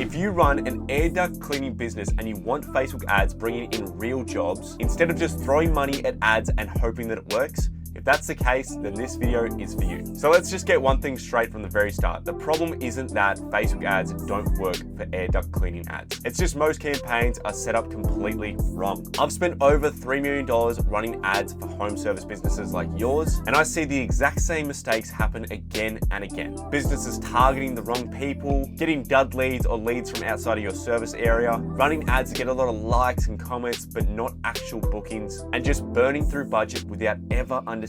If you run an air duct cleaning business and you want Facebook ads bringing in real jobs, instead of just throwing money at ads and hoping that it works, if that's the case, then this video is for you. So let's just get one thing straight from the very start. The problem isn't that Facebook ads don't work for air duct cleaning ads. It's just most campaigns are set up completely wrong. I've spent over $3 million running ads for home service businesses like yours, and I see the exact same mistakes happen again and again. Businesses targeting the wrong people, getting dud leads or leads from outside of your service area, running ads to get a lot of likes and comments, but not actual bookings, and just burning through budget without ever understanding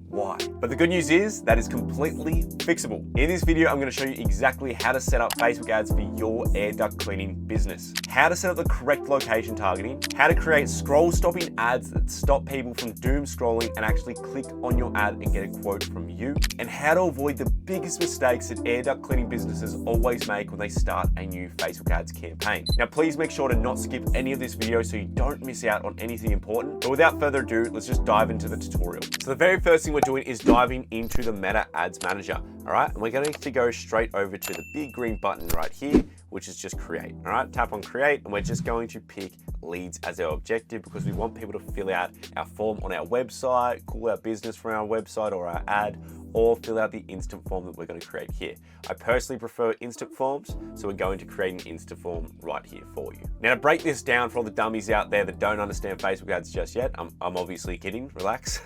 why. But the good news is that is completely fixable. In this video, I'm going to show you exactly how to set up Facebook ads for your air duct cleaning business, how to set up the correct location targeting, how to create scroll stopping ads that stop people from doom scrolling and actually click on your ad and get a quote from you, and how to avoid the biggest mistakes that air duct cleaning businesses always make when they start a new Facebook ads campaign. Now, please make sure to not skip any of this video so you don't miss out on anything important. But without further ado, let's just dive into the tutorial. So the very first thing we're doing is diving into the Meta Ads Manager. All right, and we're going to go straight over to the big green button right here, which is just create. All right, tap on create, and we're just going to pick leads as our objective because we want people to fill out our form on our website, call our business from our website or our ad, or fill out the instant form that we're going to create here. I personally prefer instant forms, so we're going to create an instant form right here for you. Now, to break this down for all the dummies out there that don't understand Facebook ads just yet, I'm obviously kidding, relax.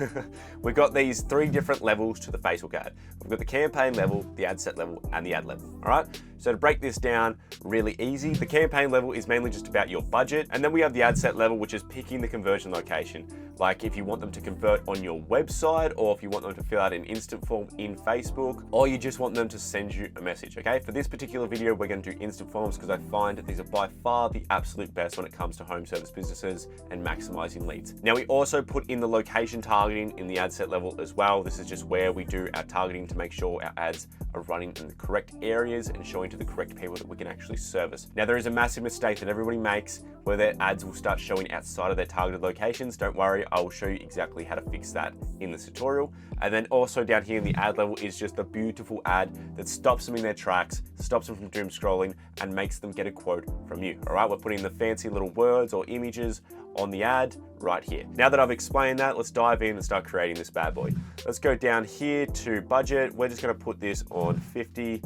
We've got these 3 different levels to the Facebook ad. We've got the campaign level, the ad set level, and the ad level, all right? So to break this down really easy, the campaign level is mainly just about your budget, and then we have the ad set level, which is picking the conversion location. Like if you want them to convert on your website, or if you want them to fill out an instant form in Facebook, or you just want them to send you a message, okay? For this particular video, we're going to do instant forms because I find that these are by far the absolute best when it comes to home service businesses and maximizing leads. Now, we also put in the location targeting in the ad set level as well. This is just where we do our targeting to make sure our ads are running in the correct areas and showing to the correct people that we can actually service. Now, there is a massive mistake that everybody makes where their ads will start showing outside of their targeted locations. Don't worry, I will show you exactly how to fix that in the tutorial. And then also down here in the ad level is just a beautiful ad that stops them in their tracks, stops them from doom scrolling, and makes them get a quote from you. All right, we're putting the fancy little words or images on the ad right here. Now that I've explained that, let's dive in and start creating this bad boy. Let's go down here to budget. We're just going to put this on $50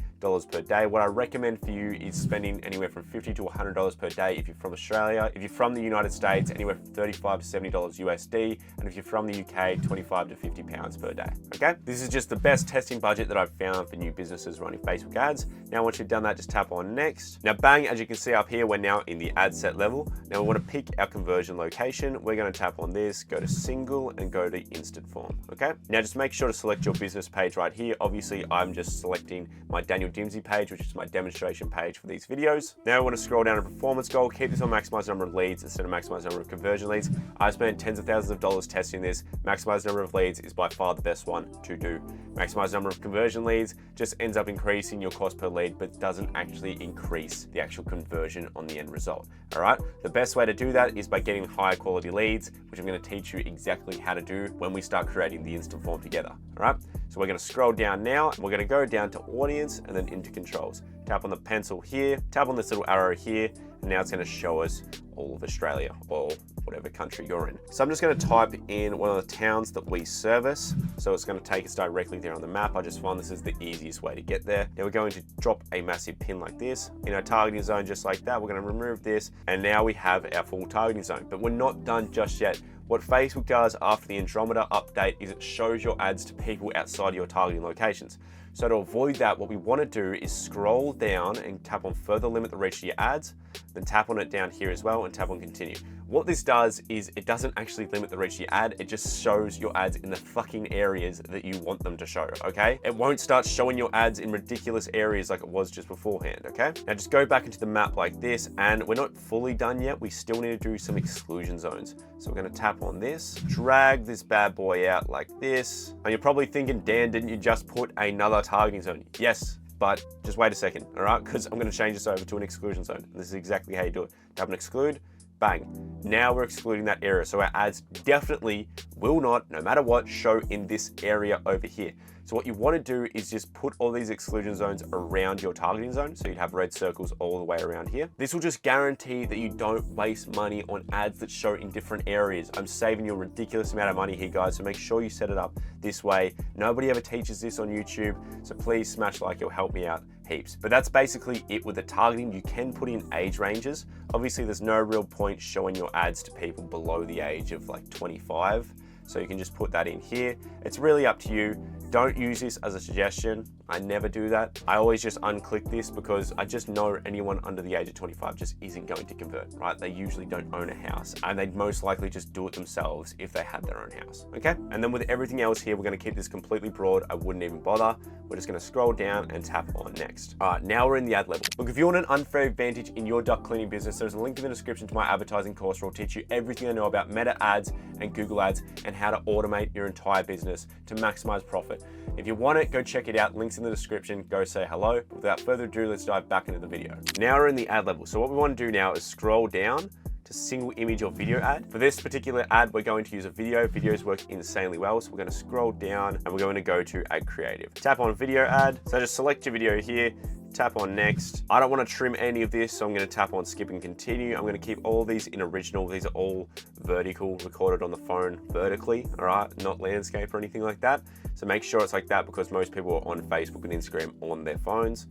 per day. What I recommend for you is spending anywhere from $50 to $100 per day if you're from Australia. If you're from the United States, anywhere from $35 to $70 USD. And if you're from the UK, 25 to 50 pounds per day. Okay, this is just the best testing budget that I've found for new businesses running Facebook ads. Now, once you've done that, just tap on next. Now, bang, as you can see up here, we're now in the ad set level. Now we want to pick our conversion location. We're going to tap on this, go to single, and go to instant form. Okay, now just make sure to select your business page right here. Obviously, I'm just selecting my Daniel Dimsey page, which is my demonstration page for these videos. Now I want to scroll down to performance goal, keep this on maximize number of leads instead of maximize number of conversion leads. I've spent tens of thousands of dollars testing this. Maximize number of leads is by far the best one to do. Maximize number of conversion leads just ends up increasing your cost per lead, but doesn't actually increase the actual conversion on the end result. All right, the best way to do that is by getting higher quality leads, which I'm going to teach you exactly how to do when we start creating the instant form together. All right, so we're going to scroll down now. We're going to go down to audience and then into controls. Tap on the pencil here, tap on this little arrow here, and now it's going to show us all of Australia or whatever country you're in. So I'm just going to type in one of the towns that we service. So it's going to take us directly there on the map. I just find this is the easiest way to get there. Now we're going to drop a massive pin like this in our targeting zone, just like that. We're going to remove this, and now we have our full targeting zone, but we're not done just yet. What Facebook does after the Andromeda update is it shows your ads to people outside of your targeting locations. So to avoid that, what we want to do is scroll down and tap on further limit the reach of your ads, then tap on it down here as well and tap on continue. What this does is it doesn't actually limit the reach of your ad, it just shows your ads in the fucking areas that you want them to show, okay? It won't start showing your ads in ridiculous areas like it was just beforehand, okay? Now just go back into the map like this, and we're not fully done yet, we still need to do some exclusion zones. So we're gonna tap on this, drag this bad boy out like this. And you're probably thinking, Dan, didn't you just put another targeting zone? Yes, but just wait a second, all right? Because I'm gonna change this over to an exclusion zone. This is exactly how you do it. Tap on exclude, Bang. Now we're excluding that area. So our ads definitely will not, no matter what, show in this area over here. So what you want to do is just put all these exclusion zones around your targeting zone. So you'd have red circles all the way around here. This will just guarantee that you don't waste money on ads that show in different areas. I'm saving you a ridiculous amount of money here, guys. So make sure you set it up this way. Nobody ever teaches this on YouTube. So please smash like, it'll help me out heaps. But that's basically it with the targeting. You can put in age ranges. Obviously there's no real point showing your ads to people below the age of like 25. So you can just put that in here. It's really up to you. Don't use this as a suggestion. I never do that. I always just unclick this because I just know anyone under the age of 25 just isn't going to convert, right? They usually don't own a house and they'd most likely just do it themselves if they had their own house, okay? And then with everything else here, we're gonna keep this completely broad. I wouldn't even bother. We're just gonna scroll down and tap on next. All right, now we're in the ad level. Look, if you want an unfair advantage in your duct cleaning business, there's a link in the description to my advertising course where I'll teach you everything I know about Meta ads and Google ads and how to automate your entire business to maximize profit. If you want it, go check it out. Links in the description. Go say hello. Without further ado, let's dive back into the video. Now we're in the ad level. So what we want to do now is scroll down to single image or video ad. For this particular ad, we're going to use a video. Videos work insanely well. So we're going to scroll down and we're going to go to add creative. Tap on video ad. So just select your video here. Tap on next. I don't want to trim any of this, so I'm going to tap on skip and continue. I'm going to keep all these in original. These are all vertical, recorded on the phone vertically, all right? Not landscape or anything like that. So make sure it's like that because most people are on Facebook and Instagram on their phones.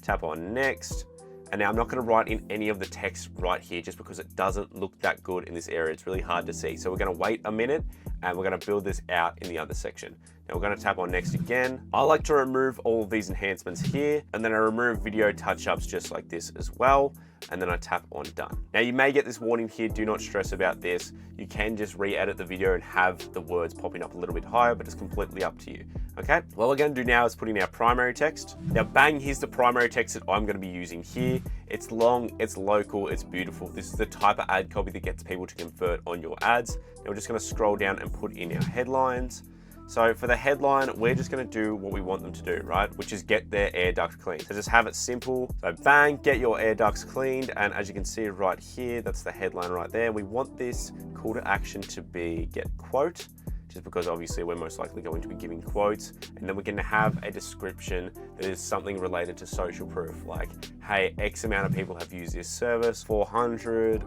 Tap on next. And now I'm not going to write in any of the text right here just because it doesn't look that good in this area. It's really hard to see. So we're going to wait a minute and we're going to build this out in the other section. Now we're going to tap on next again. I like to remove all of these enhancements here, and then I remove video touch-ups just like this as well. And then I tap on done. Now you may get this warning here, do not stress about this. You can just re-edit the video and have the words popping up a little bit higher, but it's completely up to you, okay? What we're gonna do now is put in our primary text. Now bang, here's the primary text that I'm gonna be using here. It's long, it's local, it's beautiful. This is the type of ad copy that gets people to convert on your ads. Now we're just gonna scroll down and put in our headlines. So for the headline, we're just gonna do what we want them to do, right? Which is get their air duct cleaned. So just have it simple. So bang, get your air ducts cleaned. And as you can see right here, that's the headline right there. We want this call to action to be get quote, just because obviously we're most likely going to be giving quotes. And then we're gonna have a description that is something related to social proof. Like, hey, X amount of people have used this service, 400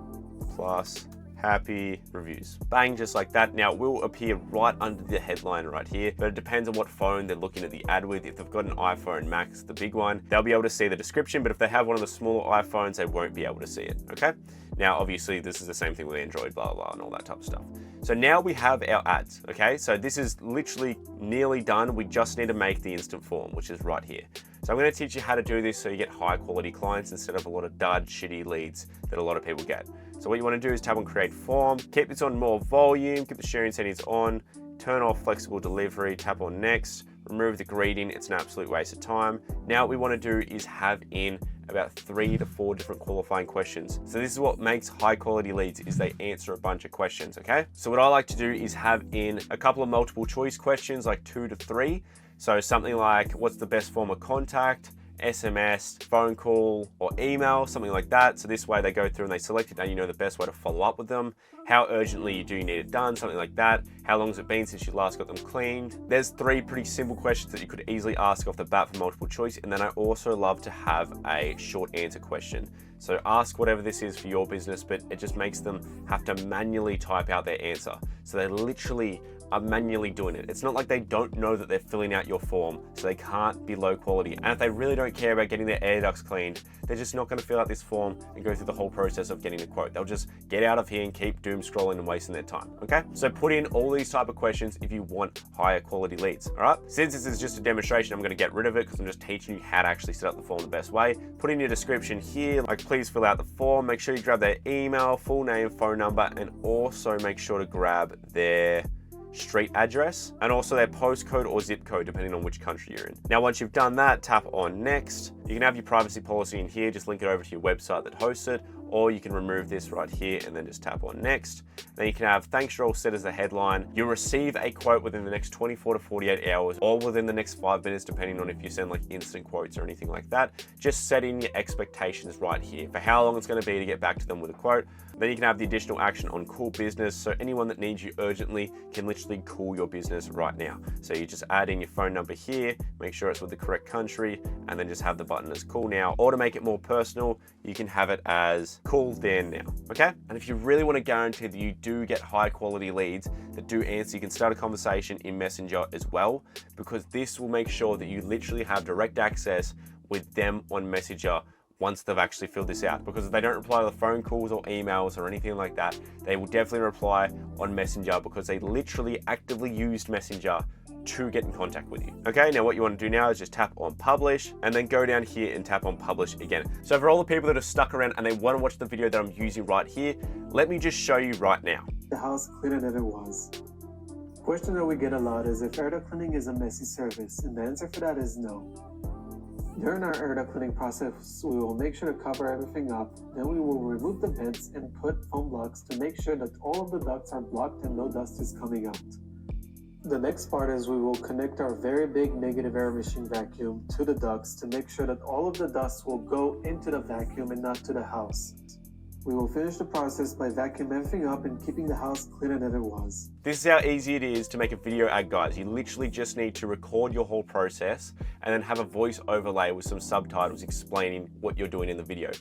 plus happy reviews. Bang, just like that. Now it will appear right under the headline right here, but it depends on what phone they're looking at the ad with. If they've got an iPhone Max, the big one, they'll be able to see the description, but if they have one of the smaller iPhones, they won't be able to see it, okay? Now, obviously this is the same thing with Android, blah, blah, and all that type of stuff. So now we have our ads, okay? So this is literally nearly done. We just need to make the instant form, which is right here. So I'm gonna teach you how to do this so you get high quality clients instead of a lot of dud, shitty leads that a lot of people get. So what you wanna do is tap on create form, keep this on more volume, keep the sharing settings on, turn off flexible delivery, tap on next, remove the greeting, it's an absolute waste of time. Now what we wanna do is have in about 3 to 4 different qualifying questions. So this is what makes high quality leads, is they answer a bunch of questions, okay? So what I like to do is have in a couple of multiple choice questions, like 2 to 3. So something like, what's the best form of contact? SMS, phone call, or email, something like that. So this way they go through and they select it and you know the best way to follow up with them. How urgently do you need it done? Something like that. How long has it been since you last got them cleaned? There's 3 pretty simple questions that you could easily ask off the bat for multiple choice. And then I also love to have a short answer question. So ask whatever this is for your business, but it just makes them have to manually type out their answer. So they literally are manually doing it. It's not like they don't know that they're filling out your form, so they can't be low quality. And if they really don't care about getting their air ducts cleaned, they're just not gonna fill out this form and go through the whole process of getting a quote. They'll just get out of here and keep doom scrolling and wasting their time, okay? So put in all these type of questions if you want higher quality leads, all right? Since this is just a demonstration, I'm gonna get rid of it because I'm just teaching you how to actually set up the form the best way. Put in your description here, like please fill out the form, make sure you grab their email, full name, phone number, and also make sure to grab their street address and also their postcode or zip code depending on which country you're in. Now once you've done that, tap on next. You can have your privacy policy in here, just link it over to your website that hosts it, or you can remove this right here and then just tap on next. Then you can have thanks you're all set as the headline. You'll receive a quote within the next 24 to 48 hours or within the next 5 minutes, depending on if you send like instant quotes or anything like that. Just setting your expectations right here for how long it's going to be to get back to them with a quote. Then you can have the additional action on call business. So anyone that needs you urgently can literally call your business right now. So you just add in your phone number here, make sure it's with the correct country, and then just have the button as call now. Or to make it more personal, you can have it as call there now, okay? And if you really want to guarantee that you do get high quality leads that do answer, you can start a conversation in Messenger as well, because this will make sure that you literally have direct access with them on Messenger once they've actually filled this out. Because if they don't reply to the phone calls or emails or anything like that, they will definitely reply on Messenger because they literally actively used Messenger to get in contact with you. Okay, now what you want to do now is just tap on publish and then go down here and tap on publish again. So for all the people that are stuck around and they want to watch the video that I'm using right here, let me just show you right now. The house cleaner than it was. Question that we get a lot is if air duct cleaning is a messy service, and the answer for that is no. During our air duct cleaning process, we will make sure to cover everything up. Then we will remove the vents and put foam blocks to make sure that all of the ducts are blocked and no dust is coming out. The next part is we will connect our very big negative air machine vacuum to the ducts to make sure that all of the dust will go into the vacuum and not to the house. We will finish the process by vacuuming everything up and keeping the house cleaner than it was. This is how easy it is to make a video ad, guys. You literally just need to record your whole process and then have a voice overlay with some subtitles explaining what you're doing in the video.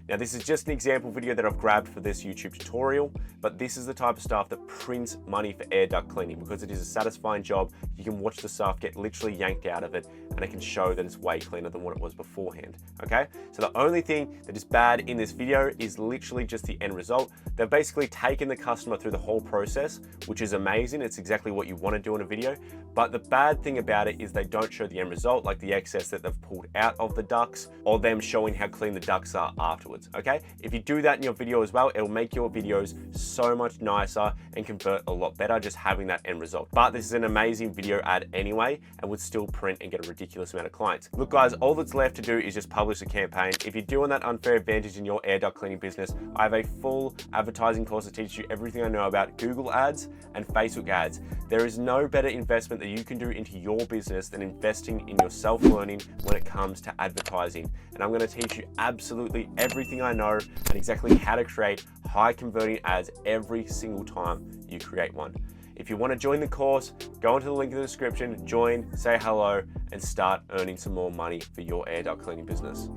Now, this is just an example video that I've grabbed for this YouTube tutorial, but this is the type of stuff that prints money for air duct cleaning because it is a satisfying job. You can watch the stuff get literally yanked out of it and it can show that it's way cleaner than what it was beforehand, okay? So the only thing that is bad in this video is literally just the end result. They've basically taken the customer through the whole process, which is amazing. It's exactly what you want to do in a video. But the bad thing about it is they don't show the end result, like the excess that they've pulled out of the ducts or them showing how clean the ducts are afterwards. Okay, if you do that in your video as well, it'll make your videos so much nicer and convert a lot better just having that end result. But this is an amazing video ad anyway and would still print and get a ridiculous amount of clients. Look guys, all that's left to do is just publish a campaign. If you're doing that unfair advantage in your air duct cleaning business, I have a full advertising course that teaches you everything I know about Google ads and Facebook ads. There is no better investment that you can do into your business than investing in your self-learning when it comes to advertising. And I'm going to teach you absolutely everything I know and exactly how to create high converting ads every single time you create one. If you want to join the course, go into the link in the description, join, say hello, and start earning some more money for your air duct cleaning business.